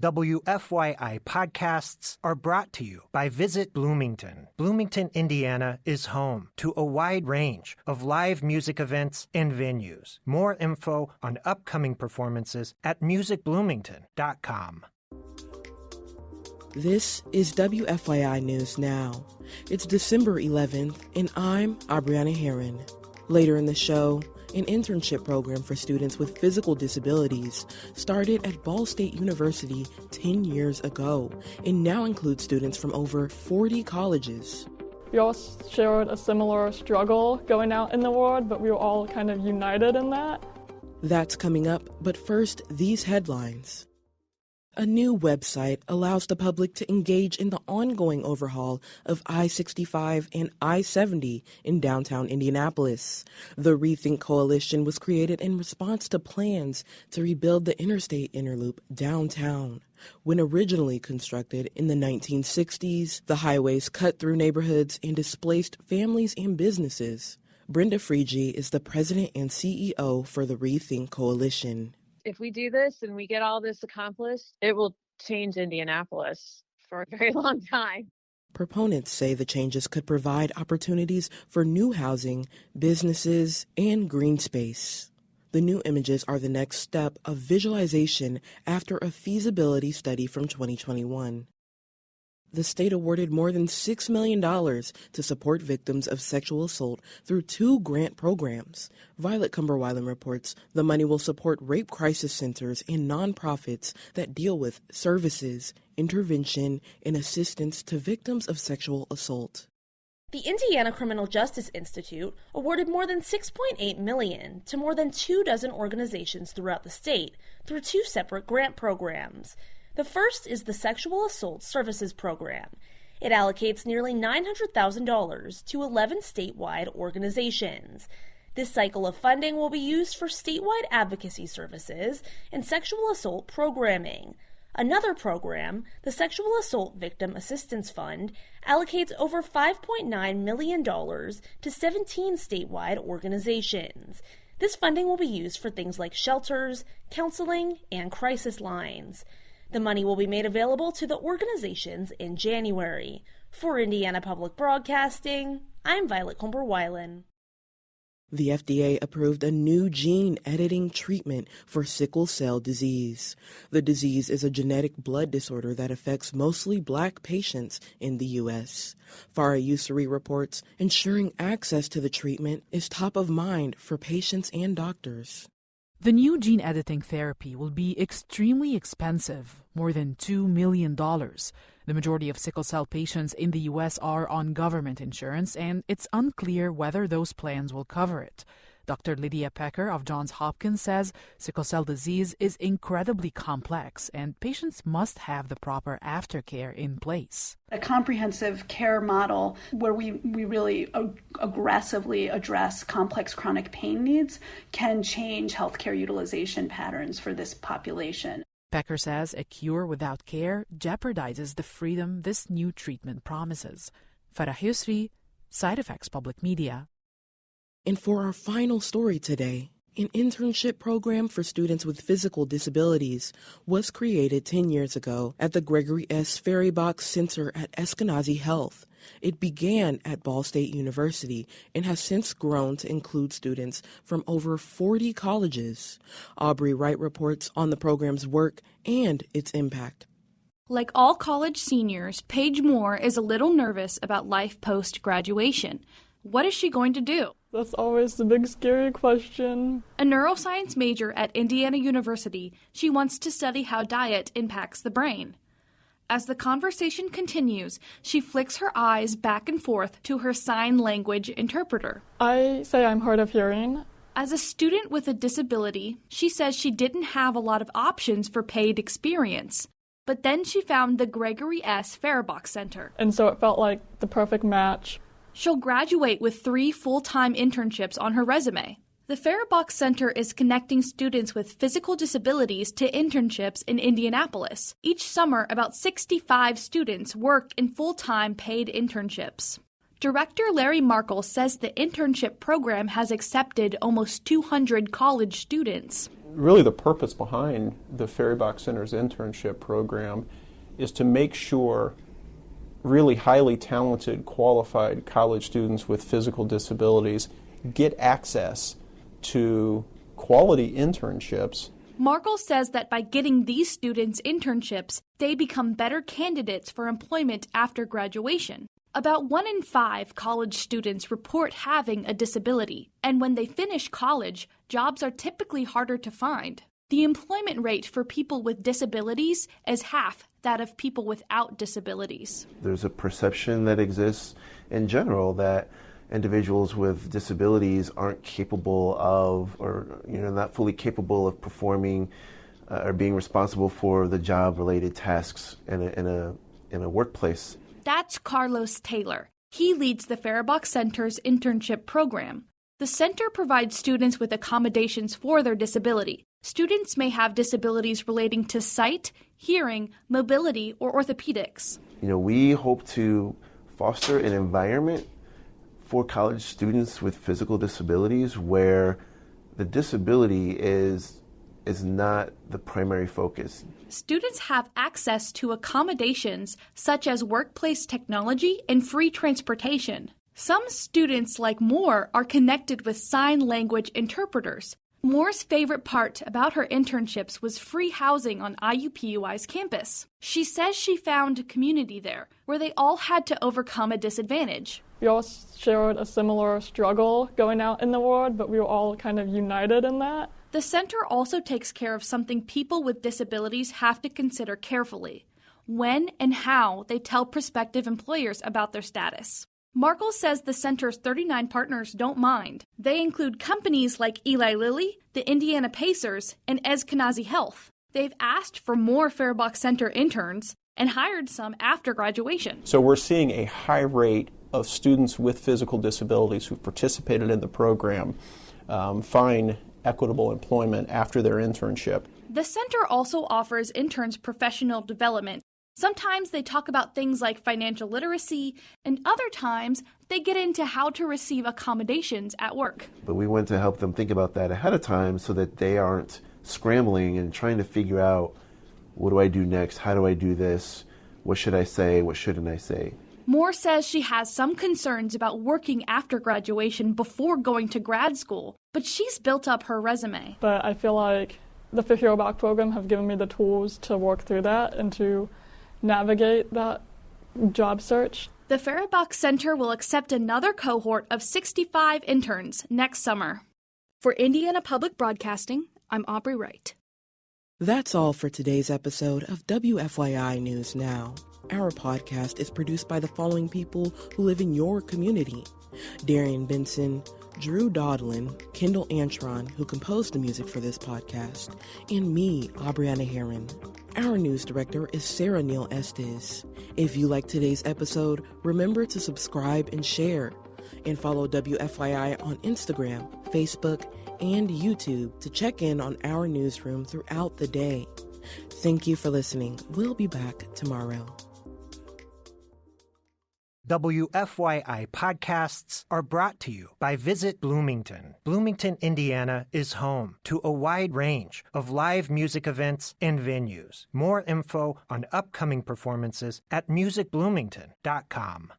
WFYI podcasts are brought to you by Visit Bloomington. Bloomington, Indiana is home to a wide range of live music events and venues. More info on upcoming performances at musicbloomington.com. This is WFYI News Now. It's December 11th, and I'm Abriana Herron. Later in the show, an internship program for students with physical disabilities started at Ball State University 10 years ago and now includes students from over 40 colleges. We all shared a similar struggle going out in the world, but we were all kind of united in that. That's coming up, but first, these headlines. A new website allows the public to engage in the ongoing overhaul of I-65 and I-70 in downtown Indianapolis. The Rethink Coalition was created in response to plans to rebuild the interstate interloop downtown. When originally constructed in the 1960s, the highways cut through neighborhoods and displaced families and businesses. Brenda Friege is the president and CEO for the Rethink Coalition. If we do this and we get all this accomplished, it will change Indianapolis for a very long time. Proponents say the changes could provide opportunities for new housing, businesses, and green space. The new images are the next step of visualization after a feasibility study from 2021. The state awarded more than $6 million to support victims of sexual assault through 2 grant programs. Violet Cumberweilen reports the money will support rape crisis centers and nonprofits that deal with services, intervention, and assistance to victims of sexual assault. The Indiana Criminal Justice Institute awarded more than $6.8 million to more than 24 organizations throughout the state through 2 separate grant programs. The first is the Sexual Assault Services Program. It allocates nearly $900,000 to 11 statewide organizations. This cycle of funding will be used for statewide advocacy services and sexual assault programming. Another program, the Sexual Assault Victim Assistance Fund, allocates over $5.9 million to 17 statewide organizations. This funding will be used for things like shelters, counseling, and crisis lines. The money will be made available to the organizations in January. For Indiana Public Broadcasting, I'm Violet Cumberweilen. The FDA approved a new gene editing treatment for sickle cell disease. The disease is a genetic blood disorder that affects mostly Black patients in the U.S. Farah Usuri reports ensuring access to the treatment is top of mind for patients and doctors. The new gene editing therapy will be extremely expensive, more than $2 million. The majority of sickle cell patients in the U.S. are on government insurance, and it's unclear whether those plans will cover it. Dr. Lydia Pecker of Johns Hopkins says sickle cell disease is incredibly complex and patients must have the proper aftercare in place. A comprehensive care model where we really aggressively address complex chronic pain needs can change healthcare utilization patterns for this population. Pecker says a cure without care jeopardizes the freedom this new treatment promises. Farah Usuri, Side Effects Public Media. And for our final story today, an internship program for students with physical disabilities was created 10 years ago at the Gregory S. Ferrybox Center at Eskenazi Health. It began at Ball State University and has since grown to include students from over 40 colleges. Aubrey Wright reports on the program's work and its impact. Like all college seniors, Paige Moore is a little nervous about life post-graduation. What is she going to do? That's always the big scary question. A neuroscience major at Indiana University, she wants to study how diet impacts the brain. As the conversation continues, she flicks her eyes back and forth to her sign language interpreter. I say I'm hard of hearing. As a student with a disability, she says she didn't have a lot of options for paid experience. But then she found the Gregory S. Farebox Center. And so it felt like the perfect match. She'll graduate with 3 full-time internships on her resume. The Farebox Center is connecting students with physical disabilities to internships in Indianapolis. Each summer, about 65 students work in full-time paid internships. Director Larry Markle says the internship program has accepted almost 200 college students. really the purpose behind the Ferry Box Center's internship program is to make sure really highly talented, qualified college students with physical disabilities get access to quality internships. Markle says that by getting these students internships, they become better candidates for employment after graduation. About 1 in 5 college students report having a disability, and when they finish college, jobs are typically harder to find. The employment rate for people with disabilities is half that of people without disabilities. There's a perception that exists in general that individuals with disabilities aren't capable of, or not fully capable of performing or being responsible for the job-related tasks in a workplace. That's Carlos Taylor. He leads the Farebox Center's internship program. The center provides students with accommodations for their disability. Students may have disabilities relating to sight, hearing, mobility, or orthopedics. We hope to foster an environment for college students with physical disabilities where the disability is not the primary focus. Students have access to accommodations such as workplace technology and free transportation. Some students, like Moore, are connected with sign language interpreters. Moore's favorite part about her internships was free housing on IUPUI's campus. She says she found a community there where they all had to overcome a disadvantage. We all shared a similar struggle going out in the world, but we were all kind of united in that. The center also takes care of something people with disabilities have to consider carefully: when and how they tell prospective employers about their status. Markle says the center's 39 partners don't mind. They include companies like Eli Lilly, the Indiana Pacers, and Eskenazi Health. They've asked for more Farebox Center interns and hired some after graduation. So we're seeing a high rate of students with physical disabilities who participated in the program find equitable employment after their internship. The center also offers interns professional development. Sometimes they talk about things like financial literacy, and other times they get into how to receive accommodations at work. But we want to help them think about that ahead of time so that they aren't scrambling and trying to figure out, what do I do next? How do I do this? What should I say? What shouldn't I say? Moore says she has some concerns about working after graduation before going to grad school, but she's built up her resume. But I feel like the Hero Box program have given me the tools to work through that and to navigate that job search. The Farebox Center will accept another cohort of 65 interns next summer. For Indiana Public Broadcasting, I'm Aubrey Wright. That's all for today's episode of WFYI News Now. Our podcast is produced by the following people who live in your community: Darian Benson, Drew Daudelin, Kendall Antron, who composed the music for this podcast, and me, Abriana Herron. Our news director is Sarah Neal-Estes. If you like today's episode, remember to subscribe and share, and follow WFYI on Instagram, Facebook, and YouTube to check in on our newsroom throughout the day. Thank you for listening. We'll be back tomorrow. WFYI podcasts are brought to you by Visit Bloomington. Bloomington, Indiana is home to a wide range of live music events and venues. More info on upcoming performances at musicbloomington.com.